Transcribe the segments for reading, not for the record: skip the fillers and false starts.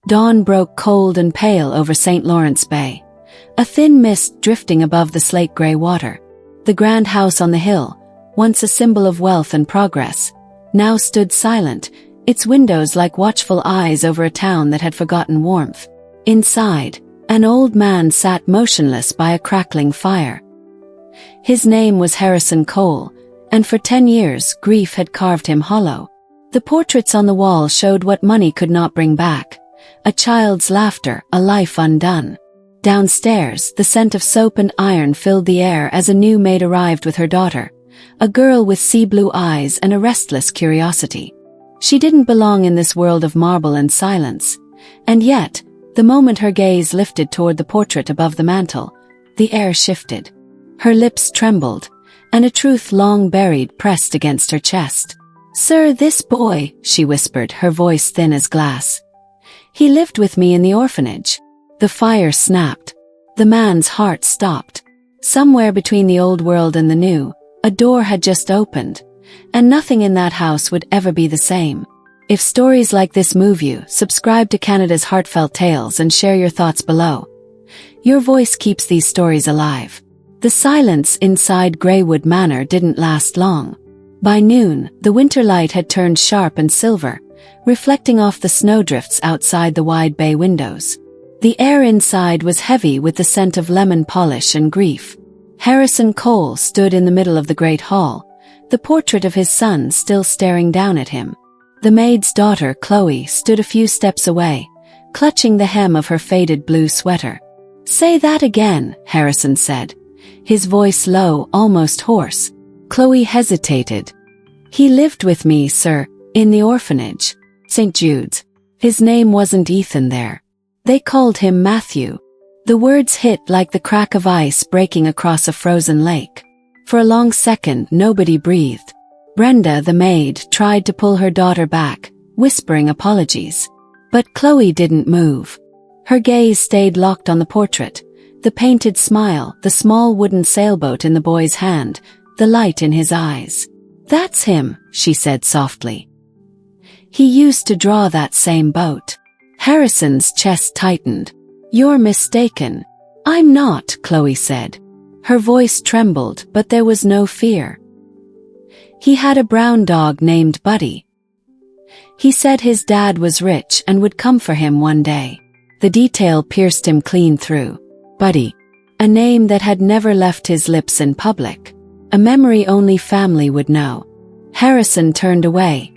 Dawn broke cold and pale over St. Lawrence Bay, a thin mist drifting above the slate-gray water. The grand house on the hill, once a symbol of wealth and progress, now stood silent, its windows like watchful eyes over a town that had forgotten warmth. Inside, an old man sat motionless by a crackling fire. His name was Harrison Cole, and for 10 years grief had carved him hollow. The portraits on the wall showed what money could not bring back: a child's laughter, a life undone. Downstairs, the scent of soap and iron filled the air as a new maid arrived with her daughter, a girl with sea-blue eyes and a restless curiosity. She didn't belong in this world of marble and silence, and yet, the moment her gaze lifted toward the portrait above the mantel, the air shifted. Her lips trembled, and a truth long buried pressed against her chest. "Sir, this boy," she whispered, her voice thin as glass. "He lived with me in the orphanage." The fire snapped. The man's heart stopped. Somewhere between the old world and the new, a door had just opened, and nothing in that house would ever be the same. If stories like this move you, subscribe to Canada's Heartfelt Tales and share your thoughts below. Your voice keeps these stories alive. The silence inside Greywood Manor didn't last long. By noon, the winter light had turned sharp and silver, reflecting off the snowdrifts outside the wide bay windows. The air inside was heavy with the scent of lemon polish and grief. Harrison Cole stood in the middle of the great hall, the portrait of his son still staring down at him. The maid's daughter, Chloe, stood a few steps away, clutching the hem of her faded blue sweater. "Say that again," Harrison said, his voice low, almost hoarse. Chloe hesitated. "He lived with me, sir, in the orphanage. St. Jude's. His name wasn't Ethan there. They called him Matthew." The words hit like the crack of ice breaking across a frozen lake. For a long second, nobody breathed. Brenda, the maid, tried to pull her daughter back, whispering apologies. But Chloe didn't move. Her gaze stayed locked on the portrait, the painted smile, the small wooden sailboat in the boy's hand, the light in his eyes. "That's him," she said softly. "He used to draw that same boat." Harrison's chest tightened. "You're mistaken." "I'm not," Chloe said. Her voice trembled, but there was no fear. "He had a brown dog named Buddy. He said his dad was rich and would come for him one day." The detail pierced him clean through. Buddy. A name that had never left his lips in public. A memory only family would know. Harrison turned away,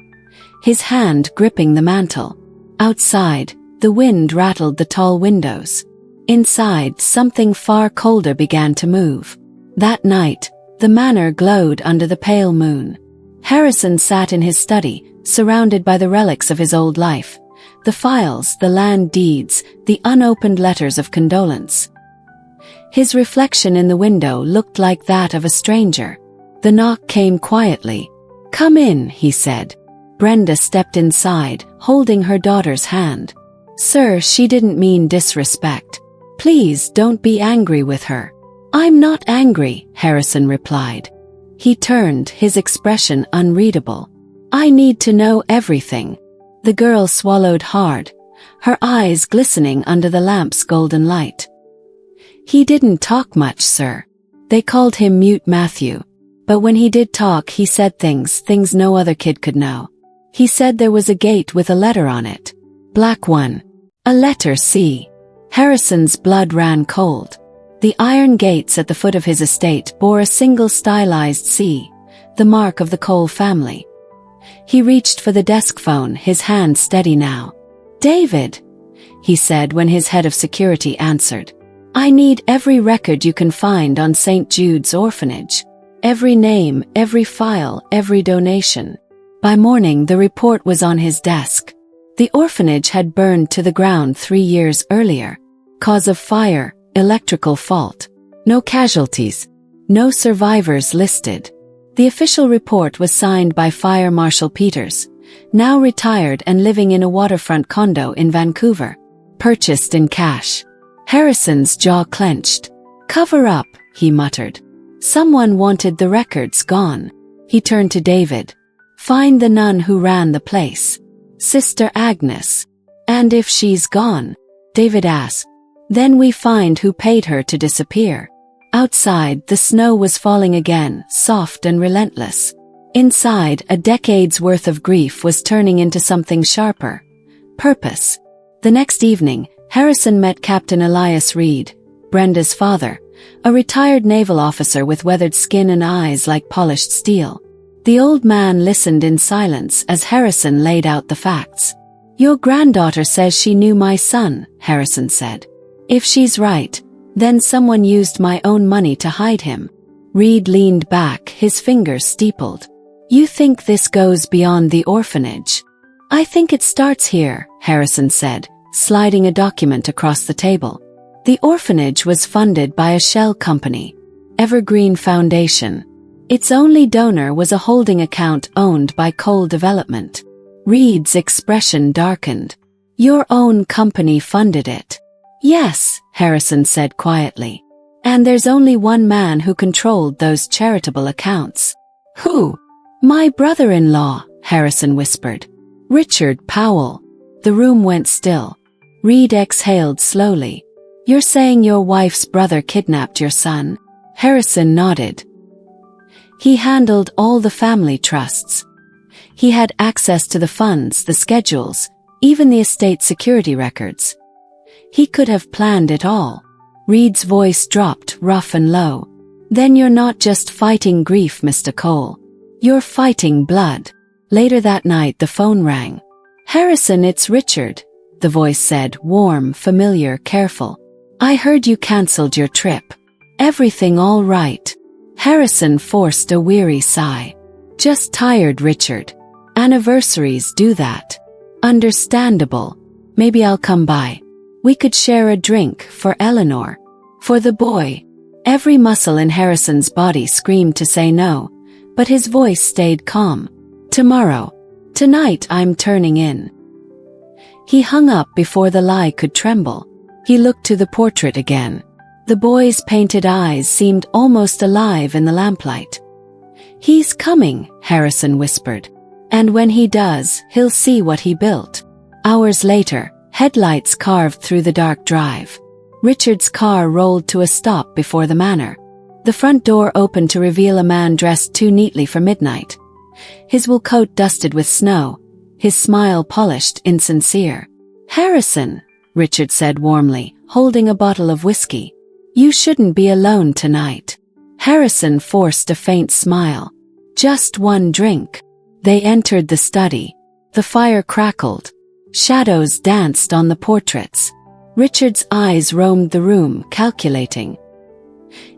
his hand gripping the mantel. Outside, the wind rattled the tall windows. Inside, something far colder began to move. That night, the manor glowed under the pale moon. Harrison sat in his study, surrounded by the relics of his old life. The files, the land deeds, the unopened letters of condolence. His reflection in the window looked like that of a stranger. The knock came quietly. "Come in," he said. Brenda stepped inside, holding her daughter's hand. "Sir, she didn't mean disrespect. Please don't be angry with her." "I'm not angry," Harrison replied. He turned, his expression unreadable. "I need to know everything." The girl swallowed hard, her eyes glistening under the lamp's golden light. "He didn't talk much, sir. They called him Mute Matthew. But when he did talk, he said things no other kid could know. He said there was a gate with a letter on it. Black one. A letter C." Harrison's blood ran cold. The iron gates at the foot of his estate bore a single stylized C, the mark of the Cole family. He reached for the desk phone, his hand steady now. "David," he said when his head of security answered. "I need every record you can find on St. Jude's Orphanage. Every name, every file, every donation." By morning, the report was on his desk. The orphanage had burned to the ground 3 years earlier. Cause of fire, electrical fault. No casualties. No survivors listed. The official report was signed by Fire Marshal Peters, now retired and living in a waterfront condo in Vancouver. Purchased in cash. Harrison's jaw clenched. "Cover up," he muttered. Someone wanted the records gone. He turned to David. "Find the nun who ran the place. Sister Agnes." And if she's gone? David asked. Then we find who paid her to disappear. Outside, the snow was falling again, soft and relentless. Inside, a decade's worth of grief was turning into something sharper. Purpose. The next evening, Harrison met Captain Elias Reed, Brenda's father, a retired naval officer with weathered skin and eyes like polished steel. The old man listened in silence as Harrison laid out the facts. Your granddaughter says she knew my son, Harrison said. If she's right, then someone used my own money to hide him. Reed leaned back, his fingers steepled. You think this goes beyond the orphanage? I think it starts here, Harrison said, sliding a document across the table. The orphanage was funded by a shell company, Evergreen Foundation. Its only donor was a holding account owned by Coal Development. Reed's expression darkened. Your own company funded it. Yes, Harrison said quietly. And there's only one man who controlled those charitable accounts. Who? My brother-in-law, Harrison whispered. Richard Powell. The room went still. Reed exhaled slowly. You're saying your wife's brother kidnapped your son? Harrison nodded. He handled all the family trusts. He had access to the funds, the schedules, even the estate security records. He could have planned it all. Reed's voice dropped, rough and low. Then you're not just fighting grief, Mr. Cole. You're fighting blood. Later that night the phone rang. Harrison, it's Richard, the voice said, warm, familiar, careful. I heard you cancelled your trip. Everything all right? Harrison forced a weary sigh. Just tired, Richard. Anniversaries do that. Understandable. Maybe I'll come by. We could share a drink for Eleanor. For the boy. Every muscle in Harrison's body screamed to say no, but his voice stayed calm. Tomorrow. Tonight I'm turning in. He hung up before the lie could tremble. He looked to the portrait again. The boy's painted eyes seemed almost alive in the lamplight. He's coming, Harrison whispered. And when he does, he'll see what he built. Hours later, headlights carved through the dark drive. Richard's car rolled to a stop before the manor. The front door opened to reveal a man dressed too neatly for midnight. His wool coat dusted with snow, his smile polished, insincere. Harrison, Richard said warmly, holding a bottle of whiskey. You shouldn't be alone tonight. Harrison forced a faint smile. Just one drink. They entered the study. The fire crackled. Shadows danced on the portraits. Richard's eyes roamed the room, calculating.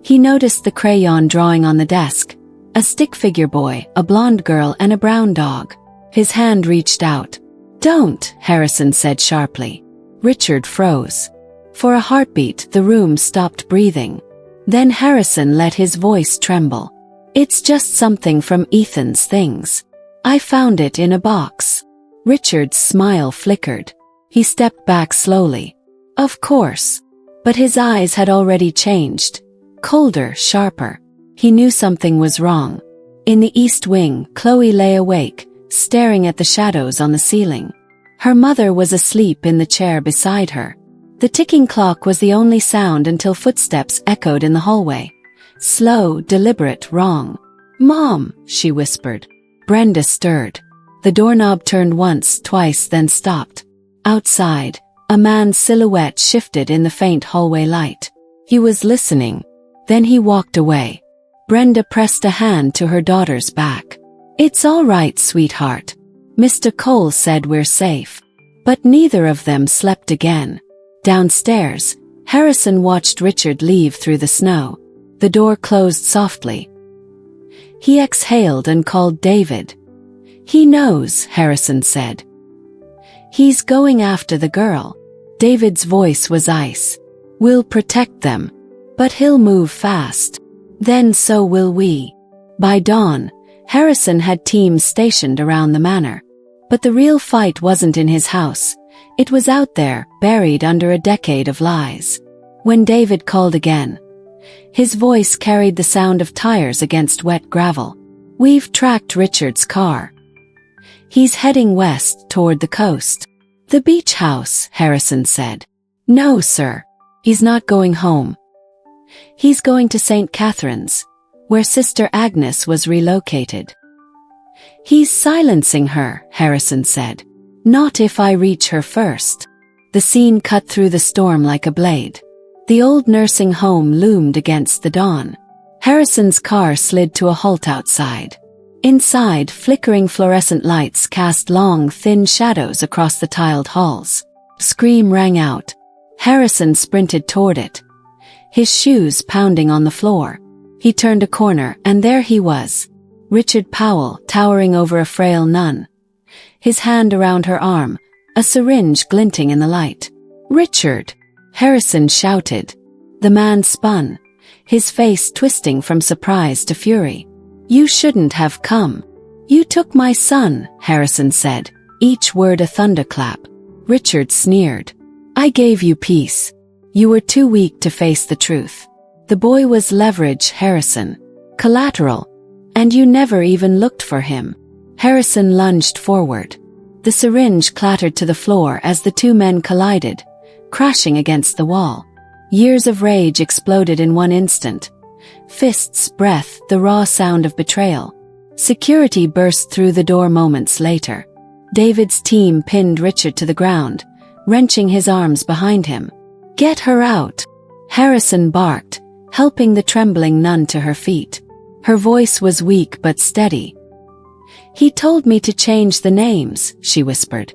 He noticed the crayon drawing on the desk. A stick figure boy, a blonde girl and a brown dog. His hand reached out. Don't, Harrison said sharply. Richard froze. For a heartbeat, the room stopped breathing. Then Harrison let his voice tremble. It's just something from Ethan's things. I found it in a box. Richard's smile flickered. He stepped back slowly. Of course. But his eyes had already changed. Colder, sharper. He knew something was wrong. In the east wing, Chloe lay awake, staring at the shadows on the ceiling. Her mother was asleep in the chair beside her. The ticking clock was the only sound until footsteps echoed in the hallway. Slow, deliberate, wrong. Mom, she whispered. Brenda stirred. The doorknob turned once, twice, then stopped. Outside, a man's silhouette shifted in the faint hallway light. He was listening. Then he walked away. Brenda pressed a hand to her daughter's back. It's all right, sweetheart. Mr. Cole said we're safe. But neither of them slept again. Downstairs, Harrison watched Richard leave through the snow. The door closed softly. He exhaled and called David. He knows, Harrison said. He's going after the girl. David's voice was ice. We'll protect them. But he'll move fast. Then so will we. By dawn, Harrison had teams stationed around the manor. But the real fight wasn't in his house. It was out there, buried under a decade of lies. When David called again, his voice carried the sound of tires against wet gravel. We've tracked Richard's car. He's heading west toward the coast. The beach house, Harrison said. No, sir. He's not going home. He's going to St. Catherine's, where Sister Agnes was relocated. He's silencing her, Harrison said. Not if I reach her first. The scene cut through the storm like a blade. The old nursing home loomed against the dawn. Harrison's car slid to a halt outside. Inside, flickering fluorescent lights cast long, thin shadows across the tiled halls. Scream rang out. Harrison sprinted toward it, his shoes pounding on the floor. He turned a corner, and there he was, Richard Powell, towering over a frail nun, his hand around her arm, a syringe glinting in the light. "Richard!" Harrison shouted. The man spun, his face twisting from surprise to fury. "You shouldn't have come. You took my son," Harrison said, each word a thunderclap. Richard sneered. "I gave you peace. You were too weak to face the truth. The boy was leverage, Harrison. Collateral. And you never even looked for him." Harrison lunged forward. The syringe clattered to the floor as the two men collided, crashing against the wall. Years of rage exploded in one instant. Fists, breath, the raw sound of betrayal. Security burst through the door moments later. David's team pinned Richard to the ground, wrenching his arms behind him. "Get her out!" Harrison barked, helping the trembling nun to her feet. Her voice was weak but steady. "He told me to change the names," she whispered.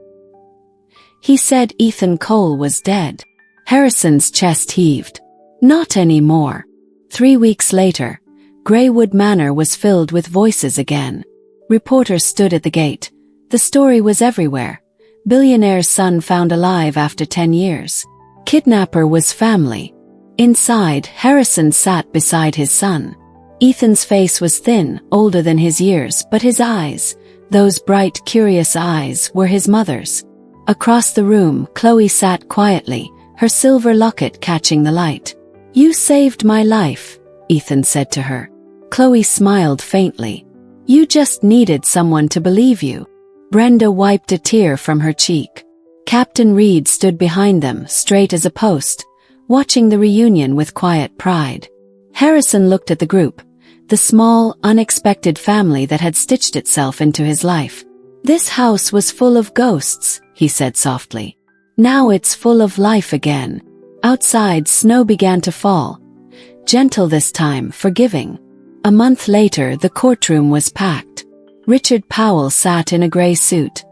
"He said Ethan Cole was dead." Harrison's chest heaved. "Not anymore." 3 weeks later, Greywood Manor was filled with voices again. Reporters stood at the gate. The story was everywhere. Billionaire's son found alive after 10 years. Kidnapper was family. Inside, Harrison sat beside his son. Ethan's face was thin, older than his years, but his eyes, those bright, curious eyes, were his mother's. Across the room, Chloe sat quietly, her silver locket catching the light. "You saved my life," Ethan said to her. Chloe smiled faintly. "You just needed someone to believe you." Brenda wiped a tear from her cheek. Captain Reed stood behind them, straight as a post, watching the reunion with quiet pride. Harrison looked at the group, the small, unexpected family that had stitched itself into his life. "This house was full of ghosts," he said softly. "Now it's full of life again." Outside, snow began to fall. Gentle this time, forgiving. A month later, the courtroom was packed. Richard Powell sat in a gray suit,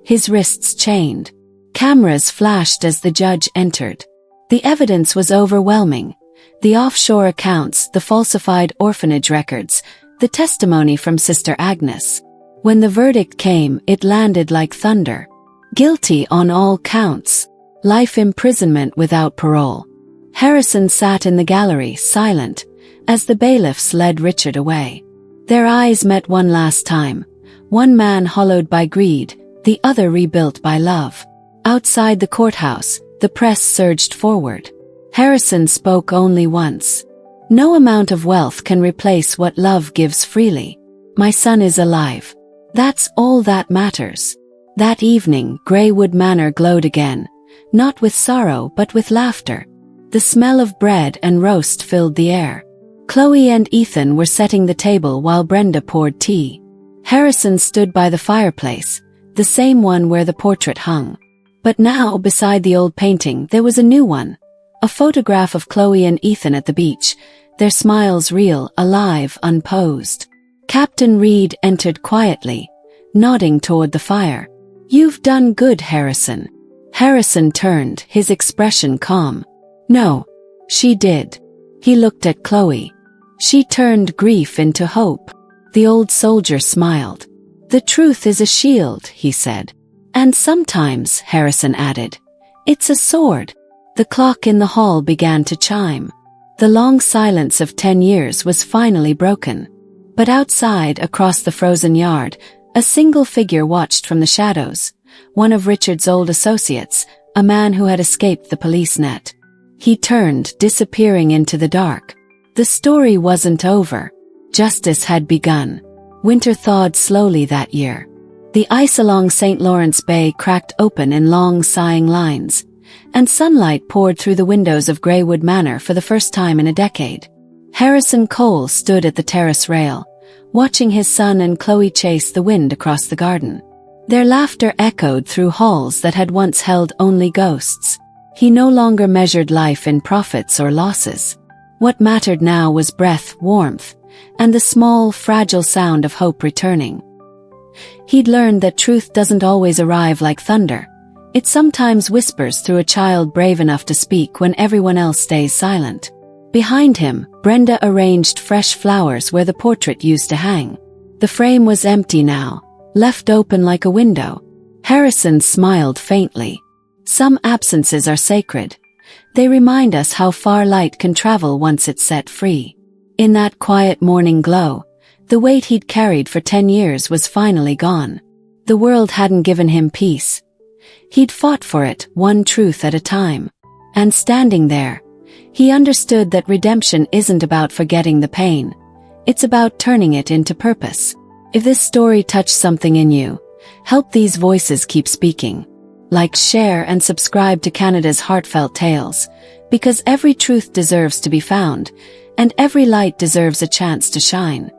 his wrists chained. Cameras flashed as the judge entered. The evidence was overwhelming. The offshore accounts, the falsified orphanage records, the testimony from Sister Agnes. When the verdict came, it landed like thunder. Guilty on all counts. Life imprisonment without parole. Harrison sat in the gallery, silent, as the bailiffs led Richard away. Their eyes met one last time. One man hollowed by greed, the other rebuilt by love. Outside the courthouse, the press surged forward. Harrison spoke only once. "No amount of wealth can replace what love gives freely. My son is alive. That's all that matters." That evening, Greywood Manor glowed again, not with sorrow but with laughter. The smell of bread and roast filled the air. Chloe and Ethan were setting the table while Brenda poured tea. Harrison stood by the fireplace, the same one where the portrait hung. But now, beside the old painting, there was a new one. A photograph of Chloe and Ethan at the beach, their smiles real, alive, unposed. Captain Reed entered quietly, nodding toward the fire. "You've done good, Harrison." Harrison turned, his expression calm. "No, she did." He looked at Chloe. She turned grief into hope. The old soldier smiled. "The truth is a shield," he said. "And sometimes," Harrison added, "it's a sword." The clock in the hall began to chime. The long silence of 10 years was finally broken. But outside, across the frozen yard, a single figure watched from the shadows, one of Richard's old associates, a man who had escaped the police net. He turned, disappearing into the dark. The story wasn't over. Justice had begun. Winter thawed slowly that year. The ice along St. Lawrence Bay cracked open in long, sighing lines, and sunlight poured through the windows of Greywood Manor for the first time in a decade. Harrison Cole stood at the terrace rail, watching his son and Chloe chase the wind across the garden. Their laughter echoed through halls that had once held only ghosts. He no longer measured life in profits or losses. What mattered now was breath, warmth, and the small, fragile sound of hope returning. He'd learned that truth doesn't always arrive like thunder. It sometimes whispers through a child brave enough to speak when everyone else stays silent. Behind him, Brenda arranged fresh flowers where the portrait used to hang. The frame was empty now, left open like a window. Harrison smiled faintly. Some absences are sacred. They remind us how far light can travel once it's set free. In that quiet morning glow, the weight he'd carried for 10 years was finally gone. The world hadn't given him peace. He'd fought for it, one truth at a time. And standing there, he understood that redemption isn't about forgetting the pain. It's about turning it into purpose. If this story touched something in you, help these voices keep speaking. Like, share, and subscribe to Canada's Heartfelt Tales, because every truth deserves to be found, and every light deserves a chance to shine.